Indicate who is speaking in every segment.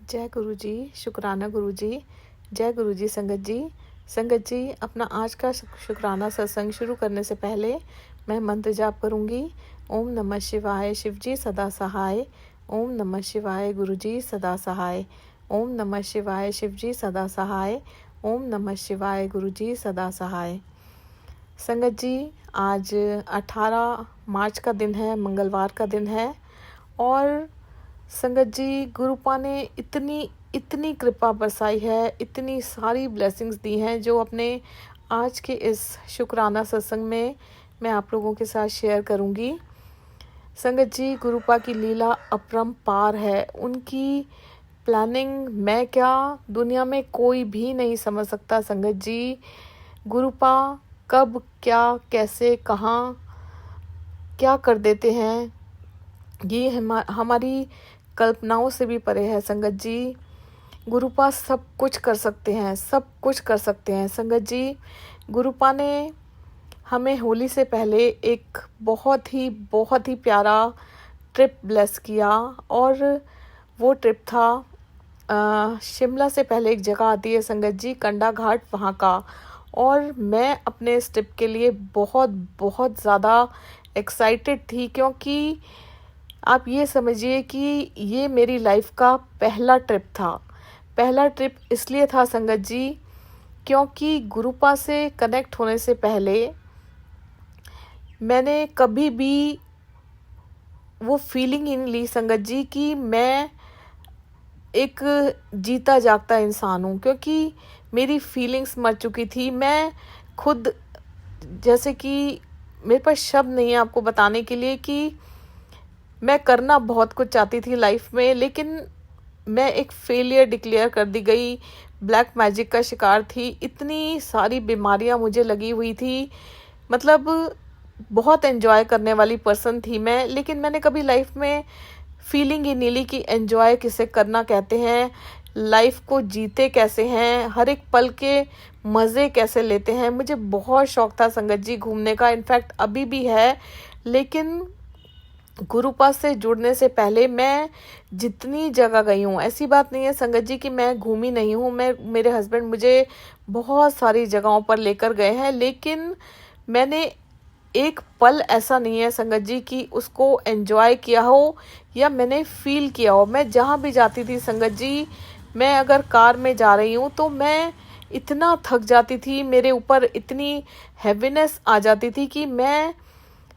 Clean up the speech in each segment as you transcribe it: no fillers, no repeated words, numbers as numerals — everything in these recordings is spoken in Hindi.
Speaker 1: जय गुरु जी, शुक्राना गुरु जी। जय गुरु जी। संगत जी, अपना आज का शुक्राना सत्संग शुरू करने से पहले मैं मंत्र जाप करूंगी। ओम नमः शिवाय, शिव जी सदा सहाय। ओम नमः शिवाय, गुरु जी सदा सहाय। ओम नमः शिवाय, शिव जी सदा सहाय। ओम नमः शिवाय, गुरु जी सदा सहाय। संगत जी, आज 18 मार्च का दिन है, मंगलवार का दिन है। और संगत जी, गुरुपा ने इतनी कृपा बरसाई है, इतनी सारी ब्लेसिंग्स दी हैं जो अपने आज के इस शुक्राना सत्संग में मैं आप लोगों के साथ शेयर करूंगी। संगत जी, गुरुपा की लीला अपरंपार है। उनकी प्लानिंग मैं क्या, दुनिया में कोई भी नहीं समझ सकता। संगत जी, गुरुपा कब क्या कैसे कहाँ क्या कर देते हैं, ये हमारी कल्पनाओं से भी परे है। संगत जी, गुरुपा सब कुछ कर सकते हैं, सब कुछ कर सकते हैं। संगत जी, गुरुपा ने हमें होली से पहले एक बहुत ही प्यारा ट्रिप ब्लेस किया। और वो ट्रिप था शिमला से पहले एक जगह आती है संगत जी, कंडा घाट, वहाँ का। और मैं अपने इस ट्रिप के लिए बहुत ज़्यादा एक्साइटेड थी, क्योंकि आप ये समझिए कि ये मेरी लाइफ का पहला ट्रिप था। पहला ट्रिप इसलिए था संगत जी, क्योंकि गुरुपा से कनेक्ट होने से पहले मैंने कभी भी वो फीलिंग ही नहीं ली संगत जी कि मैं एक जीता जागता इंसान हूँ, क्योंकि मेरी फीलिंग्स मर चुकी थी। मैं खुद, जैसे कि मेरे पास शब्द नहीं है आपको बताने के लिए कि मैं करना बहुत कुछ चाहती थी लाइफ में, लेकिन मैं एक फेलियर डिक्लेयर कर दी गई। ब्लैक मैजिक का शिकार थी। इतनी सारी बीमारियां मुझे लगी हुई थी। मतलब बहुत एंजॉय करने वाली पर्सन थी मैं, लेकिन मैंने कभी लाइफ में फीलिंग ही नहीं ली कि एंजॉय किसे करना कहते हैं, लाइफ को जीते कैसे हैं, हर एक पल के मज़े कैसे लेते हैं। मुझे बहुत शौक था संगत जी घूमने का, इनफैक्ट अभी भी है। लेकिन गुरुपा से जुड़ने से पहले मैं जितनी जगह गई हूँ, ऐसी बात नहीं है संगत जी कि मैं घूमी नहीं हूँ। मेरे हस्बैंड मुझे बहुत सारी जगहों पर लेकर गए हैं, लेकिन मैंने एक पल ऐसा नहीं है संगत जी कि उसको एंजॉय किया हो या मैंने फील किया हो। मैं जहाँ भी जाती थी संगत जी, मैं अगर कार में जा रही हूँ तो मैं इतना थक जाती थी, मेरे ऊपर इतनी हैवीनेस आ जाती थी कि मैं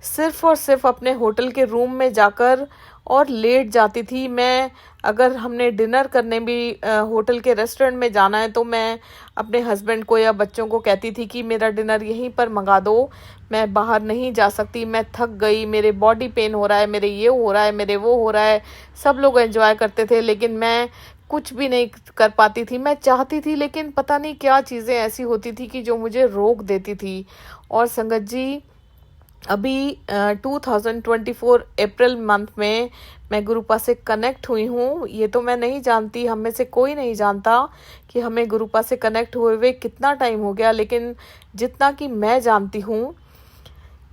Speaker 1: सिर्फ और सिर्फ अपने होटल के रूम में जाकर और लेट जाती थी। मैं अगर हमने डिनर करने भी होटल के रेस्टोरेंट में जाना है तो मैं अपने हस्बैंड को या बच्चों को कहती थी कि मेरा डिनर यहीं पर मंगा दो, मैं बाहर नहीं जा सकती, मैं थक गई, मेरे बॉडी पेन हो रहा है, मेरे ये हो रहा है, मेरे वो हो रहा है। सब लोग एंजॉय करते थे, लेकिन मैं कुछ भी नहीं कर पाती थी। मैं चाहती थी, लेकिन पता नहीं क्या चीज़ें ऐसी होती थी कि जो मुझे रोक देती थी। और संगत जी, अभी 2024 अप्रैल मंथ में मैं गुरुपा से कनेक्ट हुई हूँ। ये तो मैं नहीं जानती, हम में से कोई नहीं जानता कि हमें गुरुपा से कनेक्ट हुए हुए कितना टाइम हो गया, लेकिन जितना कि मैं जानती हूँ,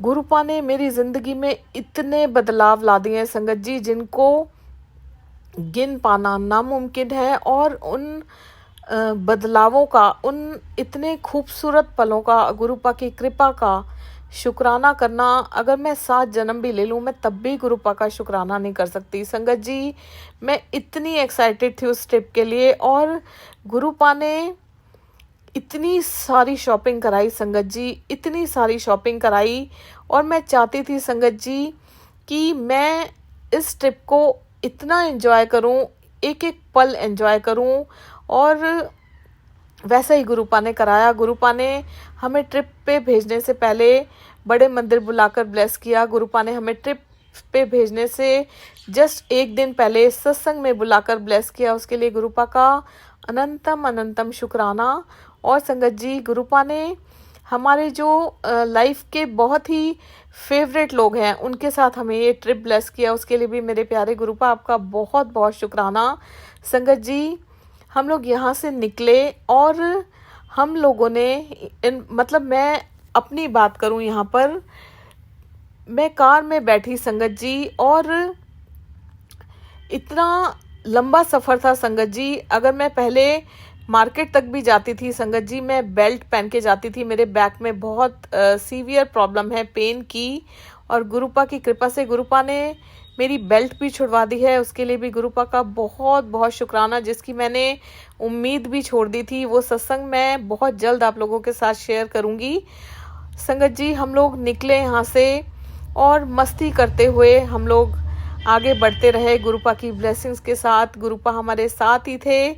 Speaker 1: गुरुपा ने मेरी ज़िंदगी में इतने बदलाव ला दिए हैं संगत जी, जिनको गिन पाना नामुमकिन है। और उन बदलावों का, उन इतने खूबसूरत पलों का, गुरुपा की कृपा का शुक्राना करना, अगर मैं 7 जन्म भी ले लूँ मैं तब भी गुरुपा का शुक्राना नहीं कर सकती संगत जी। मैं इतनी एक्साइटेड थी उस ट्रिप के लिए, और गुरुपा ने इतनी सारी शॉपिंग कराई संगत जी, इतनी सारी शॉपिंग कराई। और मैं चाहती थी संगत जी कि मैं इस ट्रिप को इतना एंजॉय करूं, एक एक पल एंजॉय करूं। और वैसा ही गुरुपा ने कराया। गुरुपा ने हमें ट्रिप पे भेजने से पहले बड़े मंदिर बुलाकर ब्लेस किया। गुरुपा ने हमें ट्रिप पे भेजने से जस्ट एक दिन पहले सत्संग में बुलाकर ब्लेस किया। उसके लिए गुरुपा का अनंतम शुक्राना। और संगत जी, गुरुपा ने हमारे जो लाइफ के बहुत ही फेवरेट लोग हैं उनके साथ हमें ये ट्रिप ब्लेस किया, उसके लिए भी मेरे प्यारे गुरुपा आपका बहुत शुक्राना। संगत जी, हम लोग यहाँ से निकले और हम लोगों ने मतलब मैं अपनी बात करूँ यहाँ पर, मैं कार में बैठी संगत जी, और इतना लंबा सफ़र था संगत जी। अगर मैं पहले मार्केट तक भी जाती थी संगत जी, मैं बेल्ट पहन के जाती थी। मेरे बैक में बहुत सीवियर प्रॉब्लम है पेन की, और गुरुपा की कृपा से गुरुपा ने मेरी बेल्ट भी छुड़वा दी है। उसके लिए भी गुरुपा का बहुत बहुत शुक्राना, जिसकी मैंने उम्मीद भी छोड़ दी थी। वो सत्संग मैं बहुत जल्द आप लोगों के साथ शेयर करूँगी। संगत जी, हम लोग निकले यहाँ से और मस्ती करते हुए हम लोग आगे बढ़ते रहे गुरुपा की ब्लेसिंग्स के साथ। गुरुपा हमारे साथ ही थे,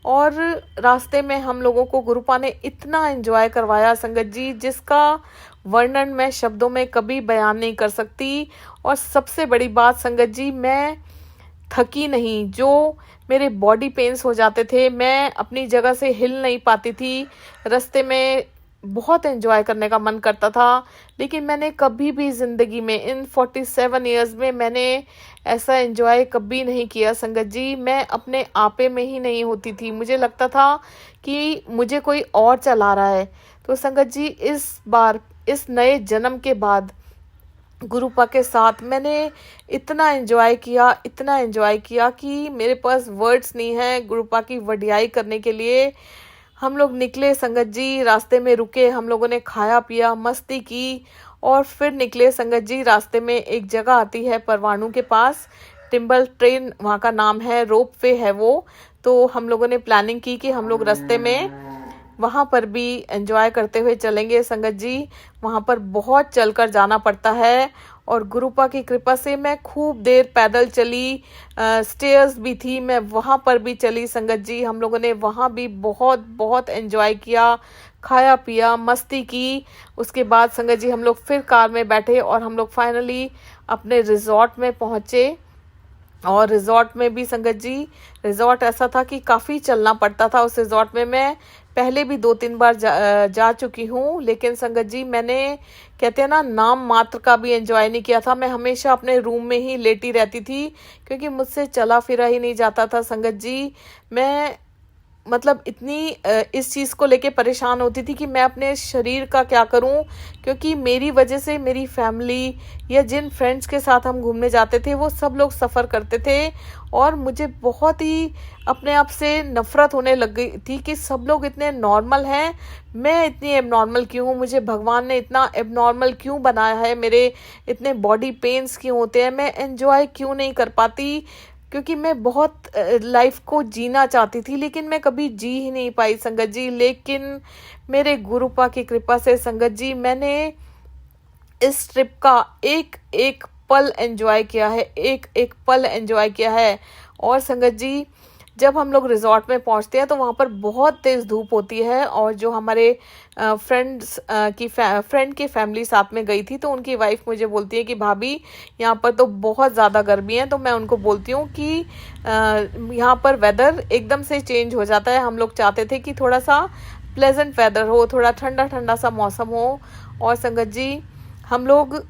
Speaker 1: और रास्ते में हम लोगों को गुरुपा ने इतना एंजॉय करवाया संगत जी, जिसका वर्णन मैं शब्दों में कभी बयान नहीं कर सकती। और सबसे बड़ी बात संगत जी, मैं थकी नहीं। जो मेरे बॉडी पेन्स हो जाते थे, मैं अपनी जगह से हिल नहीं पाती थी। रास्ते में बहुत एंजॉय करने का मन करता था, लेकिन मैंने कभी भी ज़िंदगी में इन 47 इयर्स में मैंने ऐसा एंजॉय कभी नहीं किया संगत जी। मैं अपने आपे में ही नहीं होती थी। मुझे लगता था कि मुझे कोई और चला रहा है। तो संगत जी, इस बार इस नए जन्म के बाद गुरुपा के साथ मैंने इतना एंजॉय किया कि मेरे पास वर्ड्स नहीं है गुरुपा की वडियाई करने के लिए। हम लोग निकले संगत जी, रास्ते में रुके, हम लोगों ने खाया पिया, मस्ती की, और फिर निकले संगत जी। रास्ते में एक जगह आती है परवाणू के पास, टिम्बल ट्रेन वहाँ का नाम है, रोप वे है वो। तो हम लोगों ने प्लानिंग की कि हम लोग रास्ते में वहाँ पर भी एंजॉय करते हुए चलेंगे संगत जी। वहाँ पर बहुत चलकर जाना पड़ता है, और गुरुपा की कृपा से मैं खूब देर पैदल चली। स्टेयर्स भी थी, मैं वहाँ पर भी चली संगत जी। हम लोगों ने वहाँ भी बहुत बहुत एंजॉय किया, खाया पिया, मस्ती की। उसके बाद संगत जी हम लोग फिर कार में बैठे और हम लोग फाइनली अपने रिजॉर्ट में पहुँचे। और रिजॉर्ट में भी संगत जी, रिजॉर्ट ऐसा था कि काफ़ी चलना पड़ता था। उस रिजॉर्ट में मैं पहले भी 2-3 बार जा चुकी हूँ, लेकिन संगत जी मैंने, कहते हैं ना, नाम मात्र का भी एंजॉय नहीं किया था। मैं हमेशा अपने रूम में ही लेटी रहती थी, क्योंकि मुझसे चला फिरा ही नहीं जाता था संगत जी। मैं मतलब इतनी इस चीज़ को लेके परेशान होती थी कि मैं अपने शरीर का क्या करूं, क्योंकि मेरी वजह से मेरी फैमिली या जिन फ्रेंड्स के साथ हम घूमने जाते थे वो सब लोग सफ़र करते थे, और मुझे बहुत ही अपने आप से नफ़रत होने लग गई थी कि सब लोग इतने नॉर्मल हैं, मैं इतनी एबनॉर्मल क्यों हूँ। मुझे भगवान ने इतना एबनॉर्मल क्यों बनाया है, मेरे इतने बॉडी पेन्स क्यों होते हैं, मैं एंजॉय क्यों नहीं कर पाती, क्योंकि मैं बहुत लाइफ को जीना चाहती थी, लेकिन मैं कभी जी ही नहीं पाई संगत जी। लेकिन मेरे गुरुपा की कृपा से संगत जी, मैंने इस ट्रिप का एक एक पल एंजॉय किया है, एक एक पल एंजॉय किया है। और संगत जी, जब हम लोग रिजॉर्ट में पहुंचते हैं तो वहाँ पर बहुत तेज़ धूप होती है, और जो हमारे फ्रेंड की फैमिली साथ में गई थी, तो उनकी वाइफ मुझे बोलती है कि भाभी यहाँ पर तो बहुत ज़्यादा गर्मी है। तो मैं उनको बोलती हूँ कि यहाँ पर वेदर एकदम से चेंज हो जाता है, हम लोग चाहते थे कि थोड़ा सा प्लेजेंट वेदर हो, थोड़ा ठंडा ठंडा सा मौसम हो। और संगत जी, हम लोग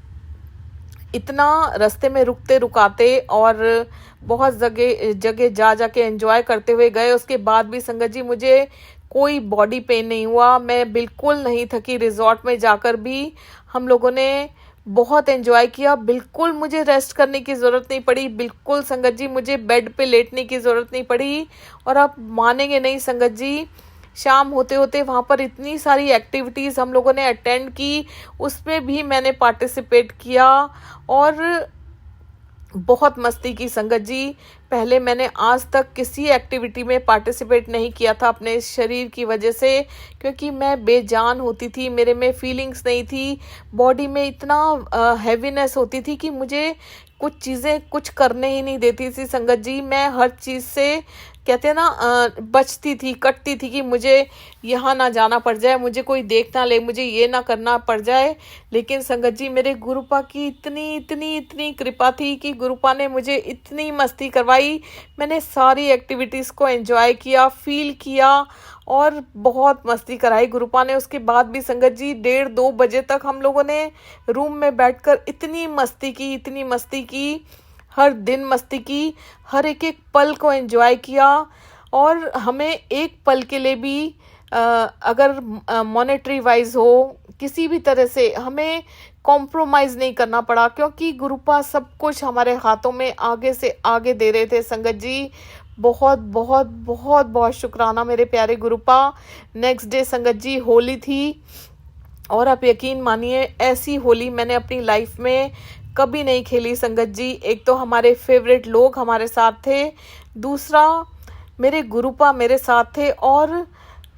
Speaker 1: इतना रास्ते में रुकते रुकाते और बहुत जगह जगह जा के एंजॉय करते हुए गए। उसके बाद भी संगत जी मुझे कोई बॉडी पेन नहीं हुआ, मैं बिल्कुल नहीं थकी। रिजॉर्ट में जाकर भी हम लोगों ने बहुत एंजॉय किया, बिल्कुल मुझे रेस्ट करने की ज़रूरत नहीं पड़ी, बिल्कुल संगत जी मुझे बेड पे लेटने की ज़रूरत नहीं पड़ी। और आप मानेंगे नहीं संगत जी, शाम होते होते वहाँ पर इतनी सारी एक्टिविटीज़ हम लोगों ने अटेंड की, उसमें भी मैंने पार्टिसिपेट किया और बहुत मस्ती की संगत जी। पहले मैंने आज तक किसी एक्टिविटी में पार्टिसिपेट नहीं किया था अपने शरीर की वजह से, क्योंकि मैं बेजान होती थी, मेरे में फीलिंग्स नहीं थी, बॉडी में इतना हैवीनेस होती थी कि मुझे कुछ चीज़ें कुछ करने ही नहीं देती थी संगत जी। मैं हर चीज़ से, कहते हैं ना, बचती थी, कटती थी कि मुझे यहाँ ना जाना पड़ जाए, मुझे कोई देख ना ले, मुझे ये ना करना पड़ जाए। लेकिन संगत जी, मेरे गुरुपा की इतनी इतनी इतनी कृपा थी कि गुरुपा ने मुझे इतनी मस्ती करवाई, मैंने सारी एक्टिविटीज़ को एंजॉय किया, फील किया और बहुत मस्ती कराई गुरुपा ने। उसके बाद भी संगत जी 1:30-2 बजे तक हम लोगों ने रूम में बैठकर इतनी मस्ती की, हर दिन मस्ती की, हर एक एक पल को एंजॉय किया। और हमें एक पल के लिए भी अगर मॉनेटरी वाइज हो, किसी भी तरह से हमें कॉम्प्रोमाइज़ नहीं करना पड़ा, क्योंकि गुरुपा सब कुछ हमारे हाथों में आगे से आगे दे रहे थे संगत जी। बहुत बहुत बहुत बहुत शुक्राना मेरे प्यारे गुरुपा। नेक्स्ट डे संगत जी होली थी और आप यकीन मानिए ऐसी होली मैंने अपनी लाइफ में कभी नहीं खेली संगत जी। एक तो हमारे फेवरेट लोग हमारे साथ थे, दूसरा मेरे गुरुपा मेरे साथ थे और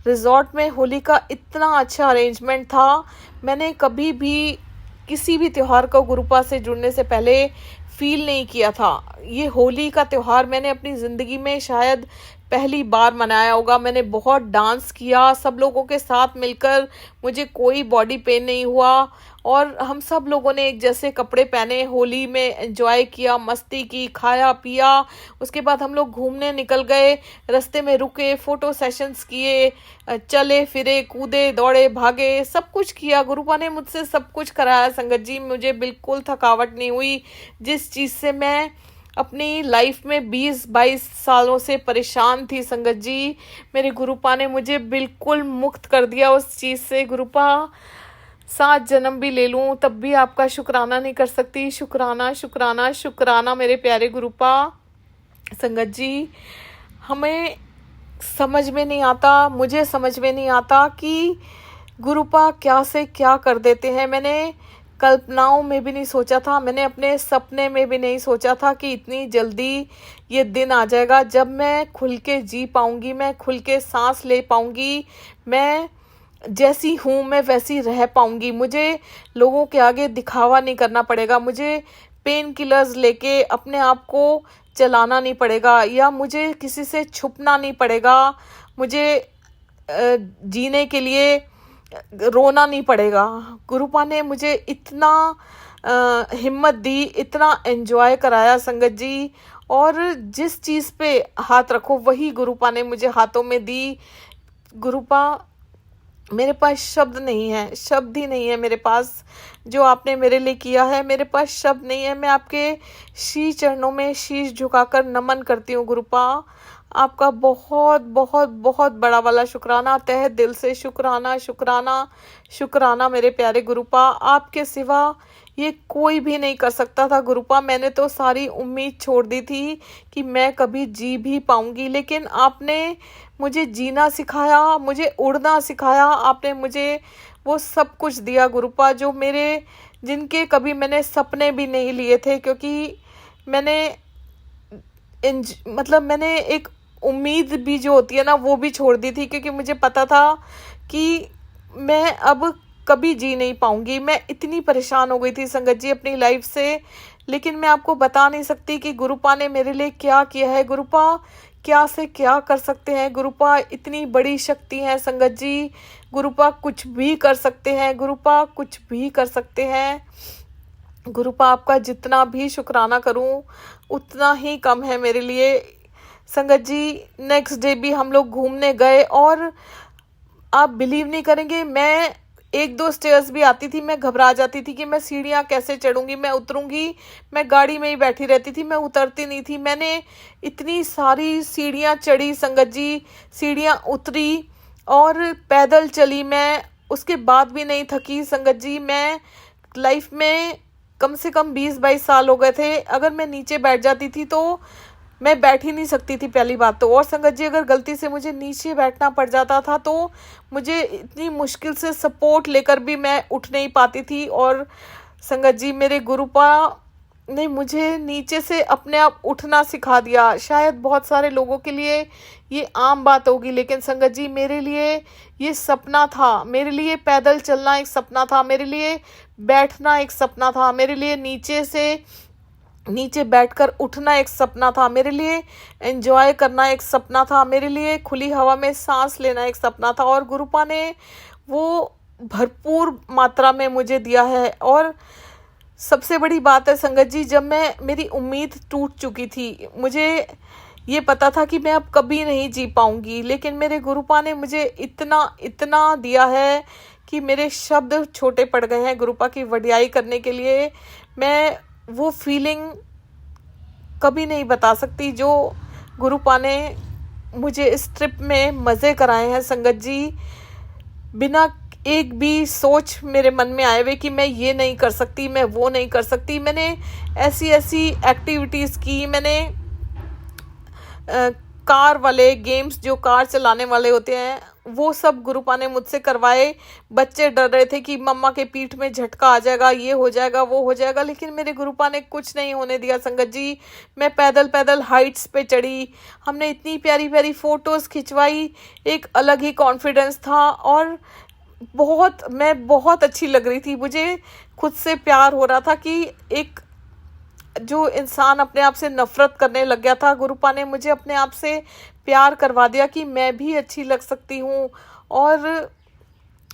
Speaker 1: रिजॉर्ट में होली का इतना अच्छा अरेंजमेंट था। मैंने कभी भी किसी भी त्योहार को गुरुपा से जुड़ने से पहले फील नहीं किया था। ये होली का त्यौहार मैंने अपनी ज़िंदगी में शायद पहली बार मनाया होगा। मैंने बहुत डांस किया सब लोगों के साथ मिलकर, मुझे कोई बॉडी पेन नहीं हुआ और हम सब लोगों ने एक जैसे कपड़े पहने, होली में एंजॉय किया, मस्ती की, खाया पिया। उसके बाद हम लोग घूमने निकल गए, रास्ते में रुके, फ़ोटो सेशंस किए, चले फिरे, कूदे, दौड़े, भागे, सब कुछ किया। गुरुपा ने मुझसे सब कुछ कराया संगत जी। मुझे बिल्कुल थकावट नहीं हुई। जिस चीज़ से मैं अपनी लाइफ में 20-22 सालों से परेशान थी संगत जी, मेरे गुरुपा ने मुझे बिल्कुल मुक्त कर दिया उस चीज़ से। गुरुपा 7 जन्म भी ले लूँ तब भी आपका शुक्राना नहीं कर सकती। शुक्राना शुक्राना शुक्राना मेरे प्यारे गुरुपा। संगत जी, हमें समझ में नहीं आता, मुझे समझ में नहीं आता कि गुरुपा क्या से क्या कर देते हैं। मैंने कल्पनाओं में भी नहीं सोचा था, मैंने अपने सपने में भी नहीं सोचा था कि इतनी जल्दी ये दिन आ जाएगा जब मैं खुल के जी पाऊंगी, मैं खुल के सांस ले पाऊंगी, मैं जैसी हूँ मैं वैसी रह पाऊंगी। मुझे लोगों के आगे दिखावा नहीं करना पड़ेगा, मुझे पेन किलर्स लेके अपने आप को चलाना नहीं पड़ेगा या मुझे किसी से छुपना नहीं पड़ेगा, मुझे जीने के लिए रोना नहीं पड़ेगा। गुरुपा ने मुझे इतना हिम्मत दी, इतना एंजॉय कराया संगत जी। और जिस चीज़ पे हाथ रखो वही गुरुपा ने मुझे हाथों में दी। गुरुपा, मेरे पास शब्द नहीं है, शब्द ही नहीं है मेरे पास। जो आपने मेरे लिए किया है मेरे पास शब्द नहीं है। मैं आपके शीश चरणों में शीश झुकाकर नमन करती हूँ गुरुपा। आपका बहुत बहुत बहुत बड़ा वाला शुक्राना, तहे दिल से शुक्राना शुक्राना शुक्राना मेरे प्यारे गुरुपा। आपके सिवा ये कोई भी नहीं कर सकता था गुरुपा। मैंने तो सारी उम्मीद छोड़ दी थी कि मैं कभी जी भी पाऊंगी, लेकिन आपने मुझे जीना सिखाया, मुझे उड़ना सिखाया। आपने मुझे वो सब कुछ दिया गुरुपा जो जिनके कभी मैंने सपने भी नहीं लिए थे, क्योंकि मैंने एक उम्मीद भी जो होती है ना वो भी छोड़ दी थी, क्योंकि मुझे पता था कि मैं अब कभी जी नहीं पाऊंगी। मैं इतनी परेशान हो गई थी संगत जी अपनी लाइफ से, लेकिन मैं आपको बता नहीं सकती कि गुरुपा ने मेरे लिए क्या किया है। गुरुपा क्या से क्या कर सकते हैं। गुरुपा इतनी बड़ी शक्ति है संगत जी। गुरुपा कुछ भी कर सकते हैं, गुरुपा कुछ भी कर सकते हैं। गुरुपा आपका जितना भी शुक्राना करूं उतना ही कम है मेरे लिए। संगत जी, नेक्स्ट डे भी हम लोग घूमने गए और आप बिलीव नहीं करेंगे, मैं 1-2 स्टेयर्स भी आती थी, मैं घबरा जाती थी कि मैं सीढ़ियाँ कैसे चढ़ूंगी, मैं उतरूंगी। मैं गाड़ी में ही बैठी रहती थी, मैं उतरती नहीं थी। मैंने इतनी सारी सीढ़ियाँ चढ़ी संगत जी, सीढ़ियाँ उतरी और पैदल चली मैं, उसके बाद भी नहीं थकी संगत जी। मैं लाइफ में कम से कम 20-22 साल हो गए थे, अगर मैं नीचे बैठ जाती थी तो मैं बैठ ही नहीं सकती थी पहली बात तो। और संगत जी, अगर गलती से मुझे नीचे बैठना पड़ जाता था तो मुझे इतनी मुश्किल से सपोर्ट लेकर भी मैं उठ नहीं पाती थी। और संगत जी, मेरे गुरुपा ने मुझे नीचे से अपने आप उठना सिखा दिया। शायद बहुत सारे लोगों के लिए ये आम बात होगी, लेकिन संगत जी मेरे लिए ये सपना था। मेरे लिए पैदल चलना एक सपना था, मेरे लिए बैठना एक सपना था, मेरे लिए नीचे बैठकर उठना एक सपना था, मेरे लिए एंजॉय करना एक सपना था, मेरे लिए खुली हवा में सांस लेना एक सपना था। और गुरुपा ने वो भरपूर मात्रा में मुझे दिया है। और सबसे बड़ी बात है संगत जी, जब मेरी उम्मीद टूट चुकी थी, मुझे ये पता था कि मैं अब कभी नहीं जी पाऊंगी, लेकिन मेरे गुरुपा ने मुझे इतना इतना दिया है कि मेरे शब्द छोटे पड़ गए हैं गुरुपा की वडियाई करने के लिए। मैं वो फीलिंग कभी नहीं बता सकती जो गुरुपा ने मुझे इस ट्रिप में मज़े कराए हैं संगत जी। बिना एक भी सोच मेरे मन में आए हुए कि मैं ये नहीं कर सकती, मैं वो नहीं कर सकती, मैंने ऐसी ऐसी एक्टिविटीज़ की, मैंने कार वाले गेम्स, जो कार चलाने वाले होते हैं, वो सब गुरुपा ने मुझसे करवाए। बच्चे डर रहे थे कि मम्मा के पीठ में झटका आ जाएगा, ये हो जाएगा, वो हो जाएगा, लेकिन मेरे गुरुपा ने कुछ नहीं होने दिया संगत जी। मैं पैदल पैदल हाइट्स पे चढ़ी, हमने इतनी प्यारी प्यारी फ़ोटोज़ खिंचवाई, एक अलग ही कॉन्फिडेंस था और मैं बहुत अच्छी लग रही थी। मुझे खुद से प्यार हो रहा था कि एक जो इंसान अपने आप से नफरत करने लग गया था, गुरुपा ने मुझे अपने आप से प्यार करवा दिया कि मैं भी अच्छी लग सकती हूँ। और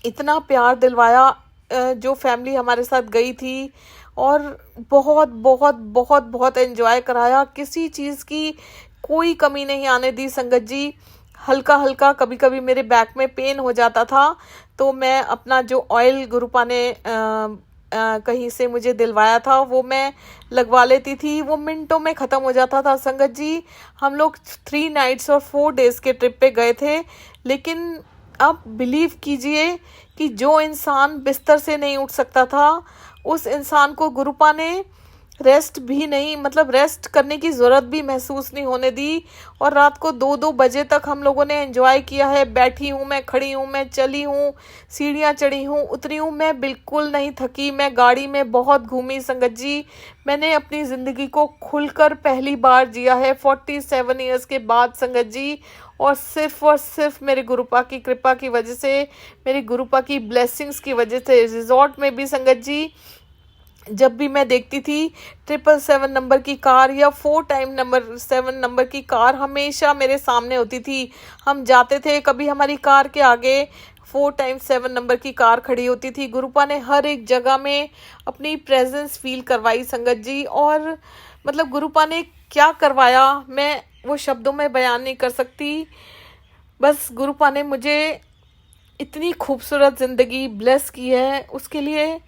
Speaker 1: इतना प्यार दिलवाया। जो फैमिली हमारे साथ गई थी, और बहुत बहुत बहुत बहुत एंजॉय कराया, किसी चीज़ की कोई कमी नहीं आने दी संगत जी। हल्का हल्का कभी कभी मेरे बैक में पेन हो जाता था, तो मैं अपना जो ऑयल गुरुपा ने कहीं से मुझे दिलवाया था वो मैं लगवा लेती थी। वो मिनटों में ख़त्म हो जाता था संगत जी। हम लोग 3 नाइट्स और 4 डेज़ के ट्रिप पे गए थे, लेकिन आप बिलीव कीजिए कि जो इंसान बिस्तर से नहीं उठ सकता था, उस इंसान को गुरुपा ने रेस्ट भी नहीं, मतलब रेस्ट करने की ज़रूरत भी महसूस नहीं होने दी। और रात को 2-2 बजे तक हम लोगों ने एंजॉय किया है। बैठी हूँ मैं, खड़ी हूँ मैं, चली हूँ, सीढ़ियाँ चढ़ी हूँ, उतरी हूँ, मैं बिल्कुल नहीं थकी। मैं गाड़ी में बहुत घूमी संगत जी। मैंने अपनी ज़िंदगी को खुलकर पहली बार जिया है 47 ईयर्स के बाद संगत जी। और सिर्फ मेरे गुरुपा की कृपा की वजह से, मेरे गुरुपा की ब्लेसिंग्स की वजह से। रिजॉर्ट में भी संगत जी, जब भी मैं देखती थी 777 नंबर की कार या 4x7 नंबर की कार हमेशा मेरे सामने होती थी। हम जाते थे, कभी हमारी कार के आगे 4x7 नंबर की कार खड़ी होती थी। गुरुपा ने हर एक जगह में अपनी प्रेजेंस फील करवाई संगत जी। और मतलब गुरुपा ने क्या करवाया, मैं वो शब्दों में बयान नहीं कर सकती। बस गुरुपा ने मुझे इतनी खूबसूरत ज़िंदगी ब्लेस की है, उसके लिए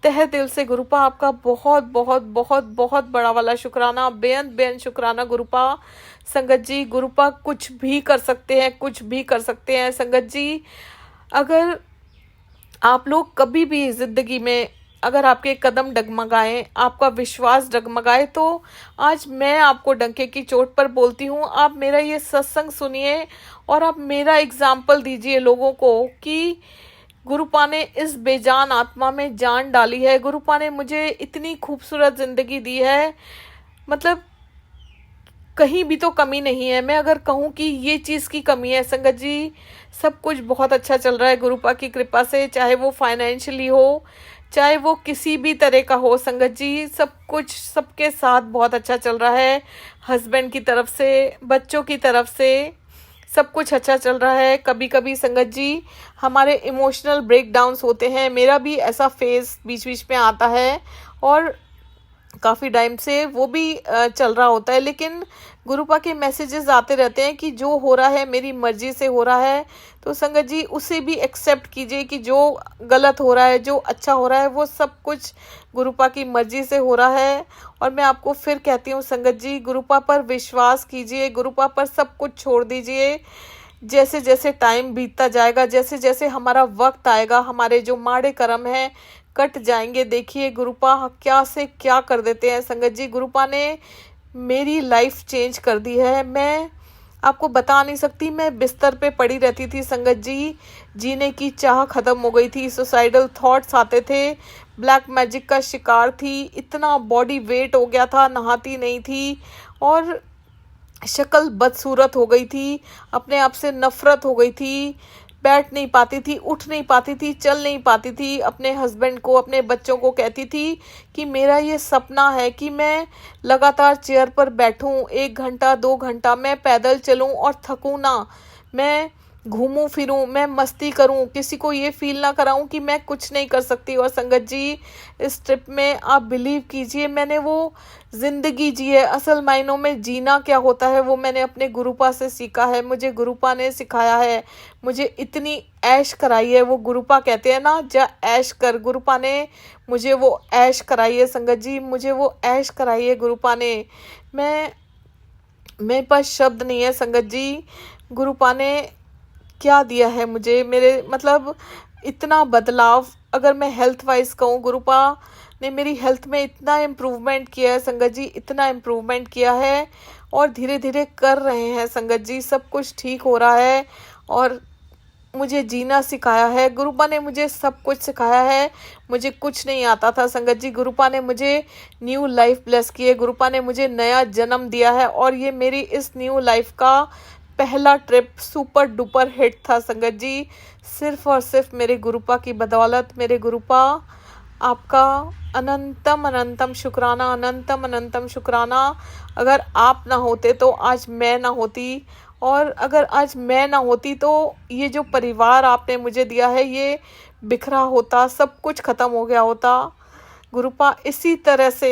Speaker 1: तहे दिल से गुरुपा आपका बहुत बहुत बहुत बहुत बड़ा वाला शुक्राना, बेअंत बेअंत शुक्राना गुरुपा। संगत जी, गुरुपा कुछ भी कर सकते हैं, कुछ भी कर सकते हैं संगत जी। अगर आप लोग कभी भी ज़िंदगी में, अगर आपके कदम डगमगाएं, आपका विश्वास डगमगाए, तो आज मैं आपको डंके की चोट पर बोलती हूँ, आप मेरा ये सत्संग सुनिए और आप मेरा एग्जाम्पल दीजिए लोगों को कि गुरुपा ने इस बेजान आत्मा में जान डाली है। गुरुपा ने मुझे इतनी खूबसूरत ज़िंदगी दी है, मतलब कहीं भी तो कमी नहीं है। मैं अगर कहूँ कि ये चीज़ की कमी है संगत जी, सब कुछ बहुत अच्छा चल रहा है गुरुपा की कृपा से, चाहे वो फाइनेंशियली हो, चाहे वो किसी भी तरह का हो संगत जी, सब कुछ सबके साथ बहुत अच्छा चल रहा है। हस्बैंड की तरफ से, बच्चों की तरफ से सब कुछ अच्छा चल रहा है। कभी कभी संगत जी हमारे इमोशनल ब्रेकडाउन्स होते हैं, मेरा भी ऐसा फेज़ बीच बीच में आता है और काफ़ी टाइम से वो भी चल रहा होता है, लेकिन गुरुपा के मैसेजेस आते रहते हैं कि जो हो रहा है मेरी मर्ज़ी से हो रहा है। तो संगत जी उसे भी एक्सेप्ट कीजिए कि जो गलत हो रहा है, जो अच्छा हो रहा है, वो सब कुछ गुरुपा की मर्ज़ी से हो रहा है। और मैं आपको फिर कहती हूँ संगत जी, गुरुपा पर विश्वास कीजिए, गुरुपा पर सब कुछ छोड़ दीजिए। जैसे जैसे टाइम बीतता जाएगा, जैसे जैसे हमारा वक्त आएगा, हमारे जो माड़े कर्म हैं कट जाएंगे। देखिए गुरुपा क्या से क्या कर देते हैं संगत जी। गुरुपा ने मेरी लाइफ चेंज कर दी है, मैं आपको बता नहीं सकती। मैं बिस्तर पे पड़ी रहती थी संगत जी, जीने की चाह ख़त्म हो गई थी, सुसाइडल थॉट्स आते थे, ब्लैक मैजिक का शिकार थी, इतना बॉडी वेट हो गया था, नहाती नहीं थी और शक्ल बदसूरत हो गई थी, अपने आप से नफ़रत हो गई थी, बैठ नहीं पाती थी, उठ नहीं पाती थी, चल नहीं पाती थी। अपने हस्बैंड को, अपने बच्चों को कहती थी कि मेरा ये सपना है कि मैं लगातार चेयर पर बैठूं, 1 घंटा 2 घंटा, मैं पैदल चलूं और थकूं ना, मैं घूमूं फिरूं, मैं मस्ती करूं, किसी को ये फील ना कराऊं कि मैं कुछ नहीं कर सकती। और संगत जी इस ट्रिप में आप बिलीव कीजिए, मैंने वो ज़िंदगी जी है, असल मायनों में जीना क्या होता है वो मैंने अपने गुरुपा से सीखा है। मुझे गुरुपा ने सिखाया है, मुझे इतनी ऐश कराई है। वो गुरुपा कहते हैं ना, जा ऐश कर, गुरुपा ने मुझे वो ऐश कराई है संगत जी, मुझे वो ऐश कराई है गुरुपा ने। मेरे पास शब्द नहीं है संगत जी, गुरुपा ने क्या दिया है मुझे, मेरे मतलब इतना बदलाव। अगर मैं हेल्थ वाइज कहूँ, गुरुपा ने मेरी हेल्थ में इतना इम्प्रूवमेंट किया है संगत जी, इतना इम्प्रूवमेंट किया है, और धीरे धीरे कर रहे हैं संगत जी, सब कुछ ठीक हो रहा है। और मुझे जीना सिखाया है गुरुपा ने, मुझे सब कुछ सिखाया है। मुझे कुछ नहीं आता था संगत जी, गुरुपा ने मुझे न्यू लाइफ ब्लेस की है, गुरुपा ने मुझे नया जन्म दिया है। और ये मेरी इस न्यू लाइफ का पहला ट्रिप सुपर डुपर हिट था संगत जी, सिर्फ और सिर्फ मेरे गुरुपा की बदौलत। मेरे गुरुपा, आपका अनंतम अनंतम शुक्राना, अनंतम अनंतम शुक्राना। अगर आप ना होते तो आज मैं ना होती, और अगर आज मैं ना होती तो ये जो परिवार आपने मुझे दिया है ये बिखरा होता, सब कुछ ख़त्म हो गया होता। गुरुपा, इसी तरह से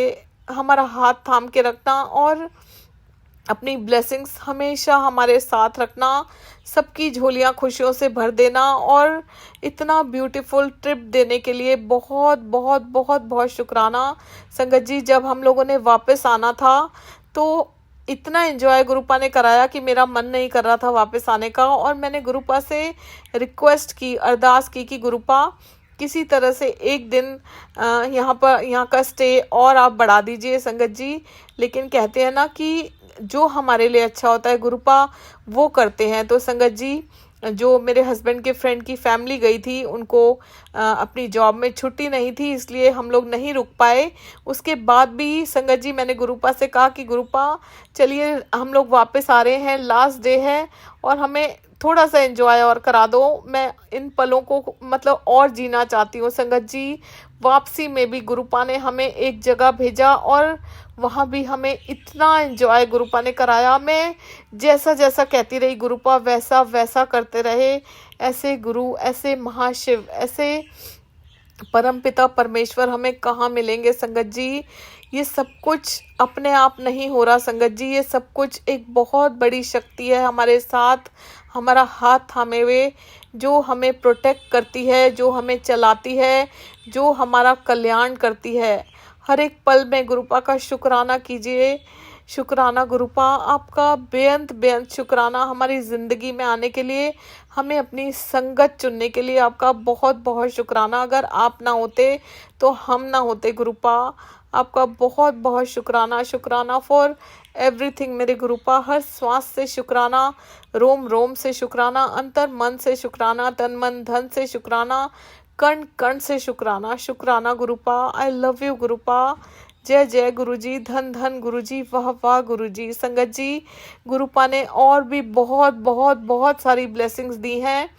Speaker 1: हमारा हाथ थाम के रखना और अपनी ब्लेसिंग्स हमेशा हमारे साथ रखना, सबकी झोलियां खुशियों से भर देना, और इतना ब्यूटीफुल ट्रिप देने के लिए बहुत बहुत बहुत बहुत शुक्राना संगत जी। जब हम लोगों ने वापस आना था तो इतना एंजॉय गुरुपा ने कराया कि मेरा मन नहीं कर रहा था वापस आने का। और मैंने गुरुपा से रिक्वेस्ट की, अरदास की कि गुरुपा किसी तरह से एक दिन यहाँ का स्टे और आप बढ़ा दीजिए संगत जी। लेकिन कहते हैं ना कि जो हमारे लिए अच्छा होता है गुरुपा वो करते हैं। तो संगत जी, जो मेरे हस्बैंड के फ्रेंड की फैमिली गई थी, उनको अपनी जॉब में छुट्टी नहीं थी, इसलिए हम लोग नहीं रुक पाए। उसके बाद भी संगत जी मैंने गुरुपा से कहा कि गुरुपा चलिए हम लोग वापस आ रहे हैं, लास्ट डे है और हमें थोड़ा सा एंजॉय और करा दो। मैं इन पलों को मतलब और जीना चाहती हूँ संगत जी। वापसी में भी गुरुपा ने हमें एक जगह भेजा और वहाँ भी हमें इतना एंजॉय गुरुपा ने कराया। मैं जैसा जैसा कहती रही गुरुपा वैसा वैसा करते रहे। ऐसे गुरु, ऐसे महाशिव, ऐसे परमपिता परमेश्वर हमें कहाँ मिलेंगे संगत जी। ये सब कुछ अपने आप नहीं हो रहा संगत जी, ये सब कुछ एक बहुत बड़ी शक्ति है हमारे साथ, हमारा हाथ थामे हुए, जो हमें प्रोटेक्ट करती है, जो हमें चलाती है, जो हमारा कल्याण करती है। हर एक पल में गुरुपा का शुक्राना कीजिए। शुक्राना गुरुपा, आपका बेअंत बेअंत शुक्राना हमारी ज़िंदगी में आने के लिए, हमें अपनी संगत चुनने के लिए आपका बहुत बहुत शुक्राना। अगर आप ना होते तो हम ना होते गुरुपा, आपका बहुत बहुत शुक्राना। शुक्राना फॉर एवरीथिंग मेरे गुरुपा, हर श्वास से शुक्राना, रोम रोम से शुक्राना, अंतर मन से शुक्राना, तन मन धन से शुक्राना, कण कण से शुक्राना। शुक्राना गुरुपा, आई लव यू गुरुपा। जय जय गुरुजी, धन धन गुरुजी, वाह वाह गुरुजी। संगत जी, गुरुपा ने और भी बहुत बहुत बहुत सारी ब्लेसिंग्स दी हैं,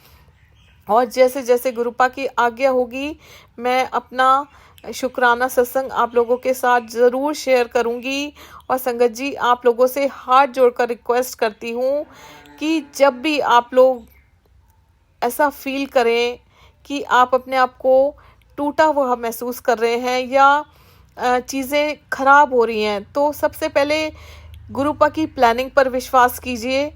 Speaker 1: और जैसे जैसे गुरुपा की आज्ञा होगी मैं अपना शुक्राना सत्संग आप लोगों के साथ ज़रूर शेयर करूंगी। और संगत जी, आप लोगों से हाथ जोड़कर रिक्वेस्ट करती हूँ कि जब भी आप लोग ऐसा फील करें कि आप अपने आप को टूटा हुआ महसूस कर रहे हैं या चीज़ें खराब हो रही हैं, तो सबसे पहले गुरुपा की प्लानिंग पर विश्वास कीजिए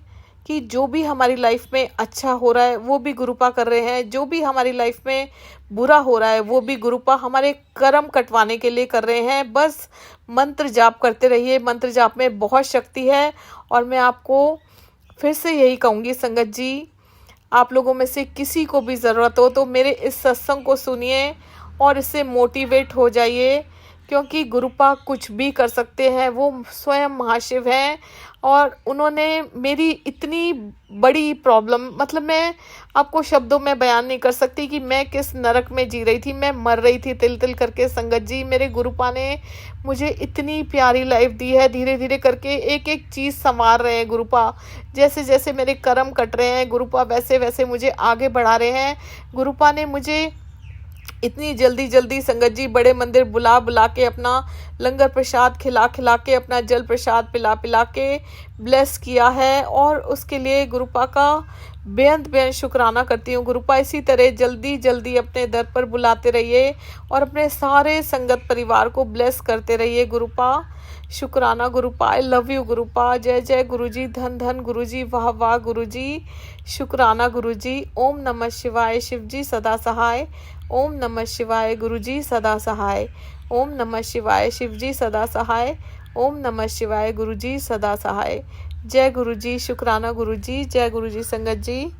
Speaker 1: कि जो भी हमारी लाइफ में अच्छा हो रहा है वो भी गुरुपा कर रहे हैं, जो भी हमारी लाइफ में बुरा हो रहा है वो भी गुरुपा हमारे कर्म कटवाने के लिए कर रहे हैं। बस मंत्र जाप करते रहिए, मंत्र जाप में बहुत शक्ति है। और मैं आपको फिर से यही कहूँगी संगत जी, आप लोगों में से किसी को भी ज़रूरत हो तो मेरे इस सत्संग को सुनिए और इससे मोटिवेट हो जाइए, क्योंकि गुरुपा कुछ भी कर सकते हैं, वो स्वयं महाशिव हैं। और उन्होंने मेरी इतनी बड़ी प्रॉब्लम, मतलब मैं आपको शब्दों में बयान नहीं कर सकती कि मैं किस नरक में जी रही थी, मैं मर रही थी तिल तिल करके संगत जी। मेरे गुरुपा ने मुझे इतनी प्यारी लाइफ दी है, धीरे धीरे करके एक एक चीज़ संवार रहे हैं गुरुपा। जैसे जैसे मेरे कर्म कट रहे हैं गुरुपा, वैसे वैसे मुझे आगे बढ़ा रहे हैं। गुरुपा ने मुझे इतनी जल्दी जल्दी संगत जी बड़े मंदिर बुला बुला के, अपना लंगर प्रसाद खिला खिला के, अपना जल प्रसाद पिला पिला के ब्लेस किया है, और उसके लिए गुरुपा का बेअंत बेअंत शुक्राना करती हूँ। गुरुपा इसी तरह जल्दी जल्दी अपने दर पर बुलाते रहिए और अपने सारे संगत परिवार को ब्लेस करते रहिए गुरुपा। शुक्राना गुरुपा, आई लव यू गुरुपा। जय जय गुरुजी, धन धन गुरुजी, वाह वाह गुरुजी। शुक्राना गुरुजी। ओम नमः शिवाय, शिवजी सदा सहाय। ओम नमः शिवाय, गुरुजी सदा सहाय। ओम नमः शिवाय, शिवजी सदा सहाय। ओम नमः शिवाय, गुरुजी सदा सहाय। जय गुरुजी। शुक्राना गुरुजी। जय गुरुजी संगत जी।